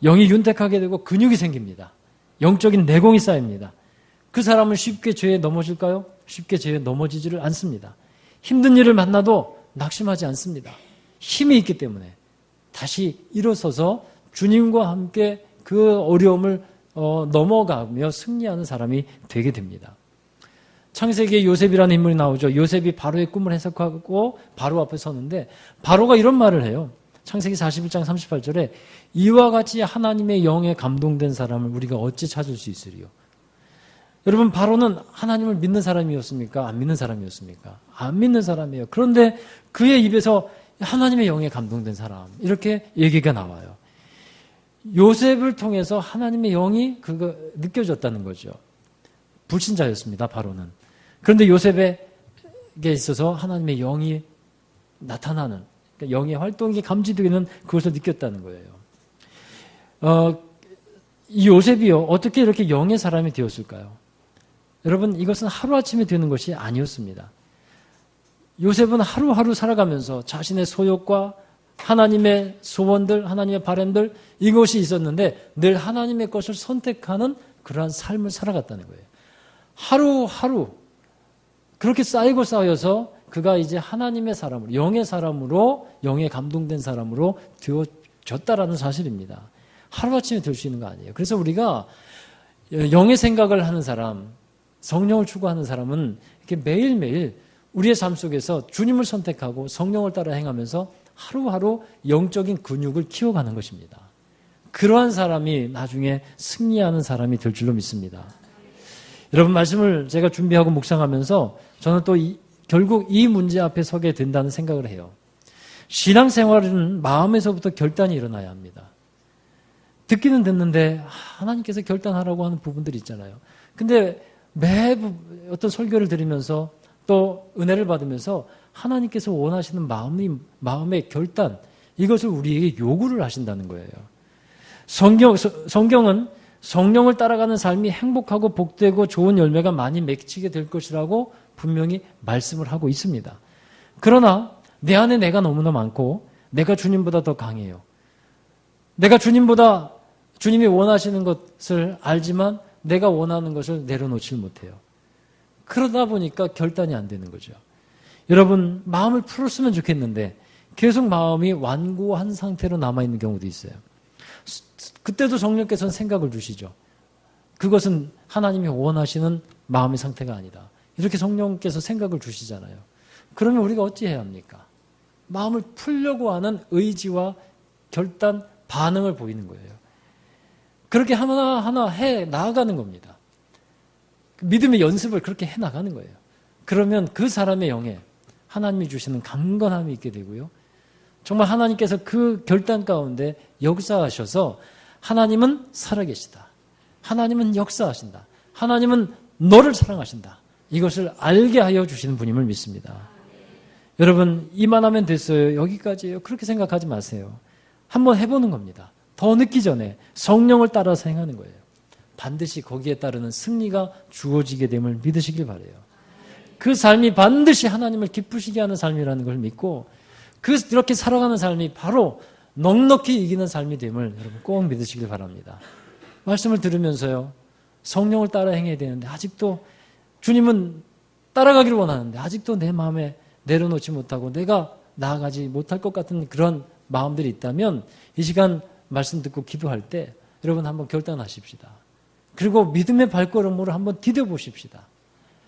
영이 윤택하게 되고 근육이 생깁니다. 영적인 내공이 쌓입니다. 그 사람은 쉽게 죄에 넘어질까요? 쉽게 죄에 넘어지지를 않습니다. 힘든 일을 만나도 낙심하지 않습니다. 힘이 있기 때문에 다시 일어서서 주님과 함께 그 어려움을 넘어가며 승리하는 사람이 되게 됩니다. 창세기에 요셉이라는 인물이 나오죠. 요셉이 바로의 꿈을 해석하고 바로 앞에 서는데 바로가 이런 말을 해요. 창세기 41장 38절에 이와 같이 하나님의 영에 감동된 사람을 우리가 어찌 찾을 수 있으리요. 여러분, 바로는 하나님을 믿는 사람이었습니까? 안 믿는 사람이었습니까? 안 믿는 사람이에요. 그런데 그의 입에서 하나님의 영에 감동된 사람, 이렇게 얘기가 나와요. 요셉을 통해서 하나님의 영이 그거 느껴졌다는 거죠. 불신자였습니다, 바로는. 그런데 요셉에게 있어서 하나님의 영이 나타나는, 그러니까 영의 활동이 감지되는 그것을 느꼈다는 거예요. 이 요셉이요, 어떻게 이렇게 영의 사람이 되었을까요? 여러분, 이것은 하루아침에 되는 것이 아니었습니다. 요셉은 하루하루 살아가면서 자신의 소욕과 하나님의 소원들, 하나님의 바람들, 이것이 있었는데 늘 하나님의 것을 선택하는 그러한 삶을 살아갔다는 거예요. 하루하루 그렇게 쌓이고 쌓여서 그가 이제 하나님의 사람으로, 영의 사람으로, 영에 감동된 사람으로 되어졌다라는 사실입니다. 하루아침에 될 수 있는 거 아니에요. 그래서 우리가 영의 생각을 하는 사람, 성령을 추구하는 사람은 이렇게 매일매일 우리의 삶 속에서 주님을 선택하고 성령을 따라 행하면서 하루하루 영적인 근육을 키워가는 것입니다. 그러한 사람이 나중에 승리하는 사람이 될 줄로 믿습니다. 여러분, 말씀을 제가 준비하고 묵상하면서 저는 또 결국 이 문제 앞에 서게 된다는 생각을 해요. 신앙생활은 마음에서부터 결단이 일어나야 합니다. 듣기는 듣는데 하나님께서 결단하라고 하는 부분들이 있잖아요. 근데 어떤 설교를 들으면서 또 은혜를 받으면서 하나님께서 원하시는 마음의 결단, 이것을 우리에게 요구를 하신다는 거예요. 성경은 성령을 따라가는 삶이 행복하고 복되고 좋은 열매가 많이 맺히게 될 것이라고 분명히 말씀을 하고 있습니다. 그러나 내 안에 내가 너무나 많고 내가 주님보다 더 강해요. 내가 주님이 원하시는 것을 알지만 내가 원하는 것을 내려놓지 못해요. 그러다 보니까 결단이 안 되는 거죠. 여러분, 마음을 풀었으면 좋겠는데 계속 마음이 완고한 상태로 남아있는 경우도 있어요. 그때도 성령께서는 생각을 주시죠. 그것은 하나님이 원하시는 마음의 상태가 아니다. 이렇게 성령께서 생각을 주시잖아요. 그러면 우리가 어찌해야 합니까? 마음을 풀려고 하는 의지와 결단, 반응을 보이는 거예요. 그렇게 하나하나 해 나아가는 겁니다. 믿음의 연습을 그렇게 해 나가는 거예요. 그러면 그 사람의 영에 하나님이 주시는 강건함이 있게 되고요. 정말 하나님께서 그 결단 가운데 역사하셔서 하나님은 살아계시다. 하나님은 역사하신다. 하나님은 너를 사랑하신다. 이것을 알게 하여 주시는 분임을 믿습니다. 여러분, 이만하면 됐어요. 여기까지예요. 그렇게 생각하지 마세요. 한번 해보는 겁니다. 더 늦기 전에 성령을 따라서 행하는 거예요. 반드시 거기에 따르는 승리가 주어지게 됨을 믿으시길 바라요. 그 삶이 반드시 하나님을 기쁘시게 하는 삶이라는 걸 믿고 그렇게 살아가는 삶이 바로 넉넉히 이기는 삶이 됨을 여러분 꼭 믿으시길 바랍니다. 말씀을 들으면서요. 성령을 따라 행해야 되는데 아직도 주님은 따라가기를 원하는데 아직도 내 마음에 내려놓지 못하고 내가 나아가지 못할 것 같은 그런 마음들이 있다면 이 시간 말씀 듣고 기도할 때 여러분 한번 결단하십시다. 그리고 믿음의 발걸음으로 한번 디뎌보십시다.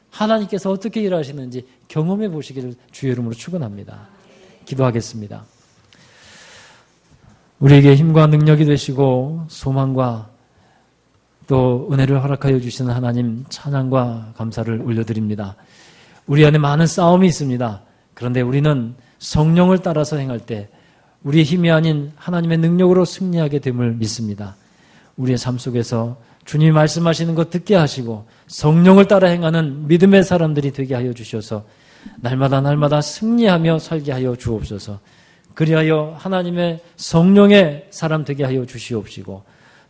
하나님께서 어떻게 일하시는지 경험해 보시기를 주의 이름으로 축원합니다. 기도하겠습니다. 우리에게 힘과 능력이 되시고 소망과 또 은혜를 허락하여 주시는 하나님 찬양과 감사를 올려드립니다. 우리 안에 많은 싸움이 있습니다. 그런데 우리는 성령을 따라서 행할 때 우리의 힘이 아닌 하나님의 능력으로 승리하게 됨을 믿습니다. 우리의 삶 속에서 주님이 말씀하시는 것 듣게 하시고 성령을 따라 행하는 믿음의 사람들이 되게 하여 주셔서 날마다 승리하며 살게 하여 주옵소서. 그리하여 하나님의 성령의 사람 되게 하여 주시옵시고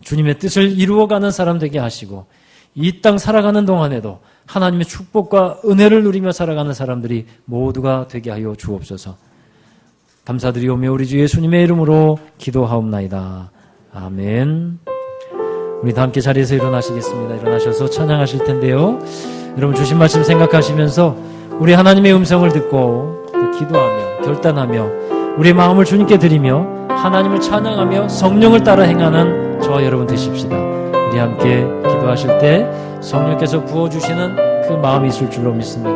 주님의 뜻을 이루어가는 사람 되게 하시고 이 땅 살아가는 동안에도 하나님의 축복과 은혜를 누리며 살아가는 사람들이 모두가 되게 하여 주옵소서. 감사드리오며 우리 주 예수님의 이름으로 기도하옵나이다. 아멘. 우리 다 함께 자리에서 일어나시겠습니다. 일어나셔서 찬양하실 텐데요. 여러분 주신 말씀 생각하시면서 우리 하나님의 음성을 듣고 기도하며 결단하며 우리의 마음을 주님께 드리며 하나님을 찬양하며 성령을 따라 행하는 저와 여러분 되십시다. 우리 함께 기도하실 때 성령께서 부어주시는 그 마음이 있을 줄로 믿습니다.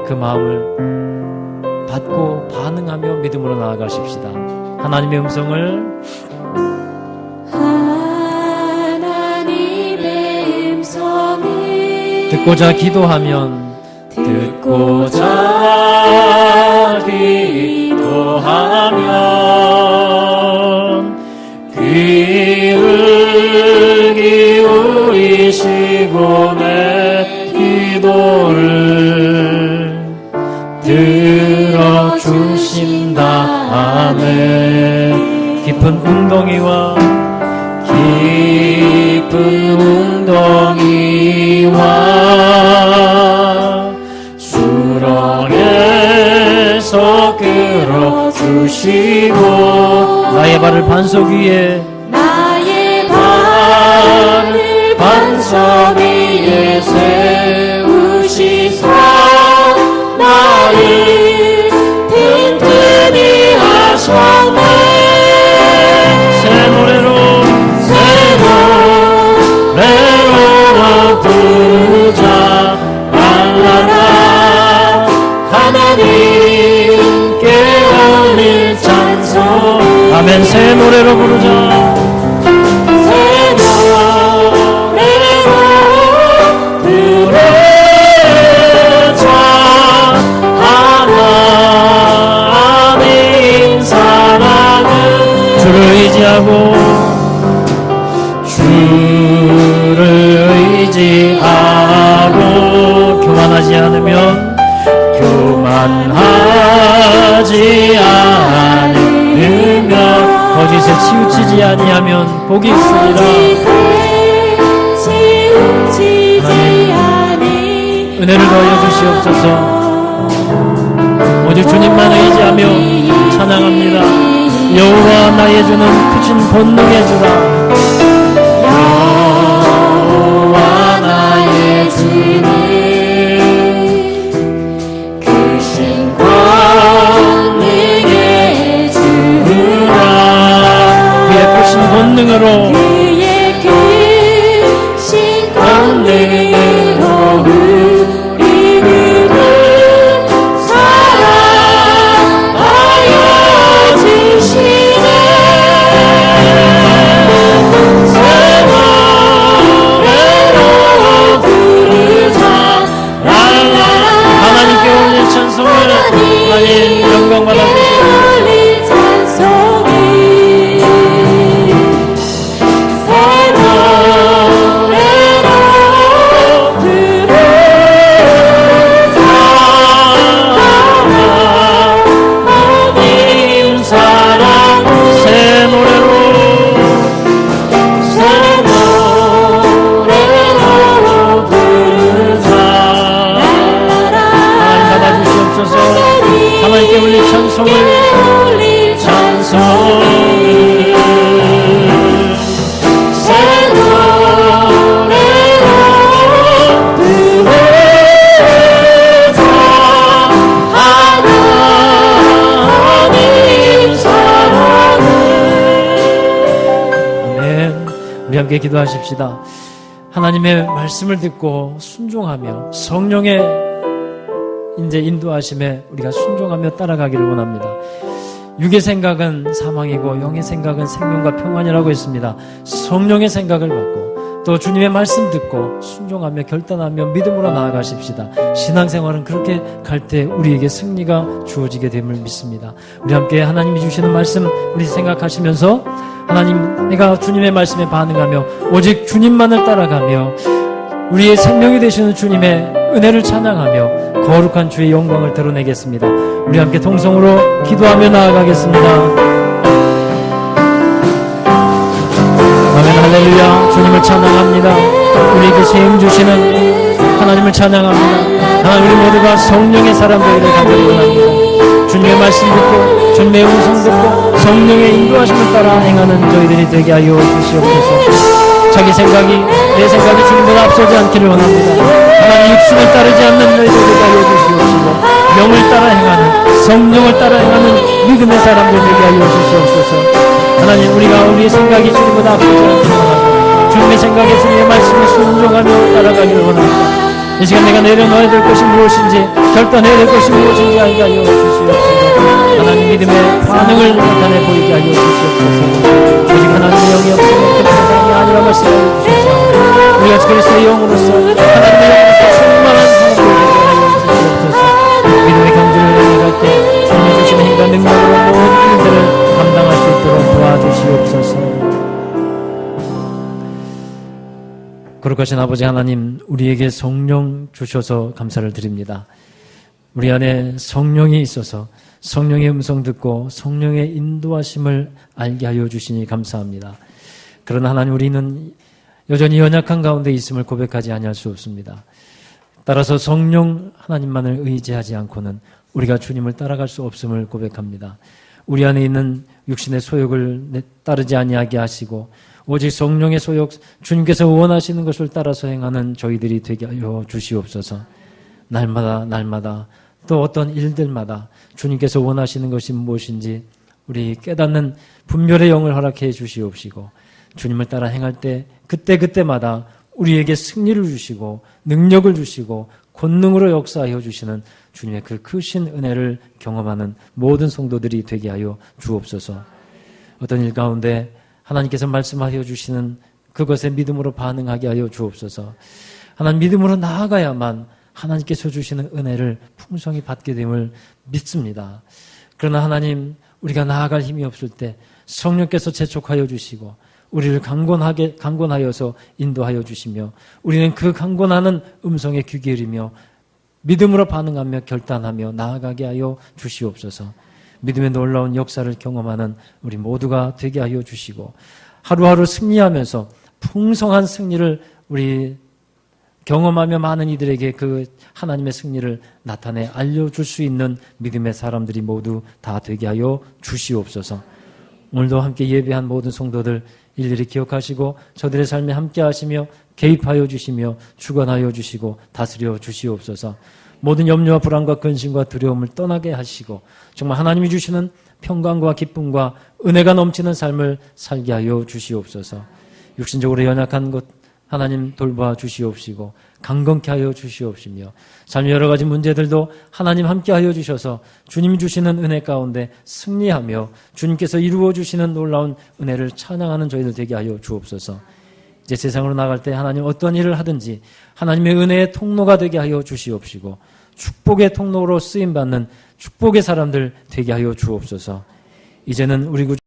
그 마음을 받고 반응하며 믿음으로 나아가십시다. 하나님의 음성을 듣고자 기도하면 귀를 기울이시고 내 기도를 들어주신다. 아멘. 깊은 웅덩이와 수렁에서 끌어주시고 나의 발을 반석 위에 반석 위에 세우시사 나를 튼튼히 하셨네. 새 노래로 부르자 알라라 하나님께 올릴 찬송. 아멘. 새 노래로 부르자. 새 노래로 부르자 하나님 사랑은 주를 의지하고 교만하지 않으며 거짓에 치우치지 아니하면 복이 있습니다. 하나님 은혜를 더하여 주시옵소서. 오직 주님만 의지하며 찬양합니다. 여호와 나의 주는 크신 본능의 주라. 여호와 나의 주는 크신 권능의 주라. 그의 크신 본능으로 우리를 사랑하여 주시네. 새 노래로 부르자 하나님께 올릴 찬송을 하나님 영광 받아주시옵소서. 우리 함께 기도하십시다. 하나님의 말씀을 듣고 순종하며 성령의 이제 인도하심에 우리가 순종하며 따라가기를 원합니다. 육의 생각은 사망이고 영의 생각은 생명과 평안이라고 했습니다. 성령의 생각을 받고 또 주님의 말씀 듣고 순종하며 결단하며 믿음으로 나아가십시다. 신앙생활은 그렇게 갈 때 우리에게 승리가 주어지게 됨을 믿습니다. 우리 함께 하나님이 주시는 말씀 우리 생각하시면서 하나님, 내가 주님의 말씀에 반응하며 오직 주님만을 따라가며 우리의 생명이 되시는 주님의 은혜를 찬양하며 거룩한 주의 영광을 드러내겠습니다. 우리 함께 통성으로 기도하며 나아가겠습니다. 아멘. 할렐루야. 주님을 찬양합니다. 우리에게 세움 주시는 하나님을 찬양합니다. 하나님, 우리 모두가 성령의 사람 되기를 간절히 원합니다. 주님의 말씀 듣고 주님의 음성 듣고 성령의 인도하심을 따라 행하는 저희들이 되게 하여 주시옵소서. 자기 생각이 내 생각이 주님보다 앞서지 않기를 원합니다. 하나님, 육신을 따르지 않는 너희들 되게 하여 주시옵시고 영을 따라 행하는, 성령을 따라 행하는 믿음의 사람들 되게 하여 주시옵소서. 하나님, 우리가 우리의 생각이 주님보다 앞서지 않기를 원하고 주님의 생각에 주님의 말씀을 순종하며 따라가기를 원합니다. 이 시간 내가 내려놓아야 될 것이 무엇인지, 결단해야 될 것이 무엇인지 알게 하여 주시옵소서. 하나님, 믿음의 반응을 나타내 보이게 하여 주시옵소서. 오직 하나님의 영이 없으면 그 세상이 아니라 말씀하여 주셔서 우리가 그리스도의 영으로서 하나님의 영으로서 충만한 사람들 되게 하여 주시옵소서. 믿음의 경주를 나아갈 때 주님이 주시는 힘과 능력으로 모든 일들을 감당할 수 있도록 도와주시옵소서. 거룩하신 아버지 하나님, 우리에게 성령 주셔서 감사를 드립니다. 우리 안에 성령이 있어서 성령의 음성 듣고 성령의 인도하심을 알게 하여 주시니 감사합니다. 그러나 하나님, 우리는 여전히 연약한 가운데 있음을 고백하지 아니할 수 없습니다. 따라서 성령 하나님만을 의지하지 않고는 우리가 주님을 따라갈 수 없음을 고백합니다. 우리 안에 있는 육신의 소욕을 따르지 아니하게 하시고 오직 성령의 소욕, 주님께서 원하시는 것을 따라서 행하는 저희들이 되게 하여 주시옵소서. 날마다 또 어떤 일들마다 주님께서 원하시는 것이 무엇인지 우리 깨닫는 분별의 영을 허락해 주시옵시고 주님을 따라 행할 때 그때마다 우리에게 승리를 주시고 능력을 주시고 권능으로 역사하여 주시는 주님의 그 크신 은혜를 경험하는 모든 성도들이 되게 하여 주옵소서. 어떤 일 가운데 하나님께서 말씀하여 주시는 그것에 믿음으로 반응하게 하여 주옵소서. 하나님, 믿음으로 나아가야만 하나님께서 주시는 은혜를 풍성히 받게 됨을 믿습니다. 그러나 하나님, 우리가 나아갈 힘이 없을 때 성령께서 재촉하여 주시고 우리를 강권하여서 인도하여 주시며 우리는 그 강권하는 음성에 귀 기울이며 믿음으로 반응하며 결단하며 나아가게 하여 주시옵소서. 믿음의 놀라운 역사를 경험하는 우리 모두가 되게 하여 주시고 하루하루 승리하면서 풍성한 승리를 우리 경험하며 많은 이들에게 그 하나님의 승리를 나타내 알려줄 수 있는 믿음의 사람들이 모두 다 되게 하여 주시옵소서. 오늘도 함께 예배한 모든 성도들 일일이 기억하시고 저들의 삶에 함께 하시며 개입하여 주시며 주관하여 주시고 다스려 주시옵소서. 모든 염려와 불안과 근심과 두려움을 떠나게 하시고 정말 하나님이 주시는 평강과 기쁨과 은혜가 넘치는 삶을 살게 하여 주시옵소서. 육신적으로 연약한 것 하나님 돌봐 주시옵시고 강건케 하여 주시옵시며 삶의 여러 가지 문제들도 하나님 함께 하여 주셔서 주님이 주시는 은혜 가운데 승리하며 주님께서 이루어 주시는 놀라운 은혜를 찬양하는 저희들 되게 하여 주옵소서. 이제 세상으로 나갈 때 하나님 어떤 일을 하든지 하나님의 은혜의 통로가 되게 하여 주시옵시고 축복의 통로로 쓰임받는 축복의 사람들 되게 하여 주옵소서. 이제는 우리